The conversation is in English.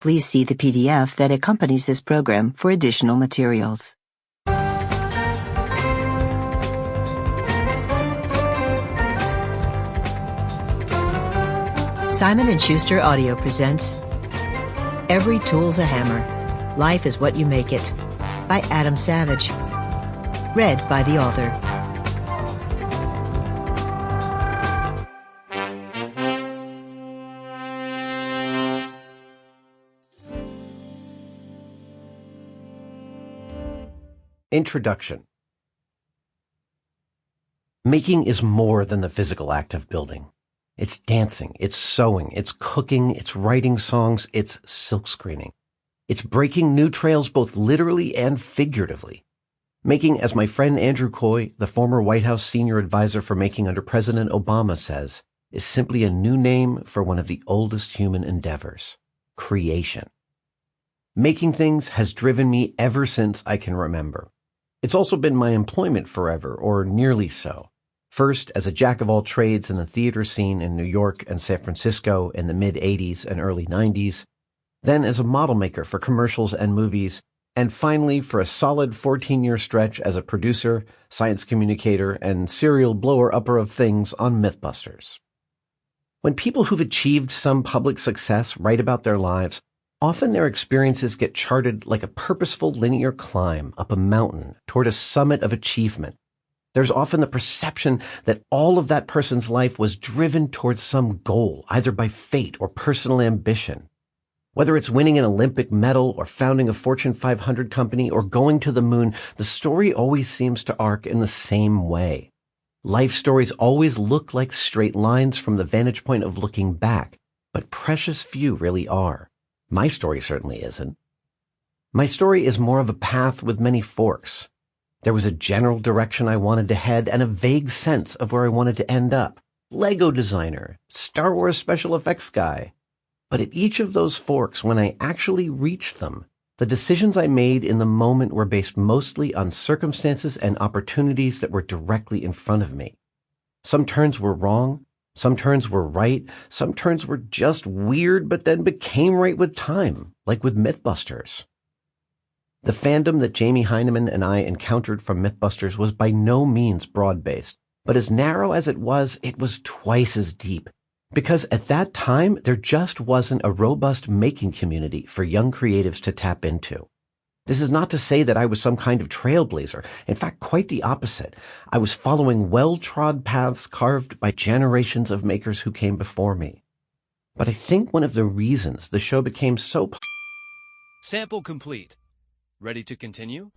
Please see the PDF that accompanies this program for additional materials. Simon & Schuster Audio presents Every Tool's a Hammer. Life is What You Make It by Adam Savage. Read by the author. Introduction. Making is more than the physical act of building. It's dancing, it's sewing, it's cooking, it's writing songs, it's silkscreening. It's breaking new trails both literally and figuratively. Making, as my friend Andrew Coy, the former White House senior advisor for making under President Obama, says, is simply a new name for one of the oldest human endeavors, creation. Making things has driven me ever since I can remember. It's also been my employment forever, or nearly so. First, as a jack of all trades in the theater scene in New York and San Francisco in the mid-'80s and early '90s, then as a model maker for commercials and movies, and finally for a solid 14-year stretch as a producer, science communicator, and serial blower-upper of things on Mythbusters. When people who've achieved some public success write about their lives, often their experiences get charted like a purposeful linear climb up a mountain toward a summit of achievement. There's often the perception that all of that person's life was driven towards some goal, either by fate or personal ambition. Whether it's winning an Olympic medal or founding a Fortune 500 company or going to the moon, the story always seems to arc in the same way. Life stories always look like straight lines from the vantage point of looking back, but precious few really are. My story certainly isn't. My story is more of a path with many forks. There was a general direction I wanted to head and a vague sense of where I wanted to end up. Lego designer, Star Wars special effects guy. But at each of those forks, when I actually reached them, the decisions I made in the moment were based mostly on circumstances and opportunities that were directly in front of me. Some turns were wrong, some turns were right, some turns were just weird but then became right with time, like with Mythbusters. The fandom that Jamie Heineman and I encountered from Mythbusters was by no means broad-based, but as narrow as it was twice as deep. Because at that time, there just wasn't a robust making community for young creatives to tap into. This is not to say that I was some kind of trailblazer. In fact, quite the opposite. I was following well-trod paths carved by generations of makers who came before me. But I think one of the reasons the show became so Sample complete. Ready to continue?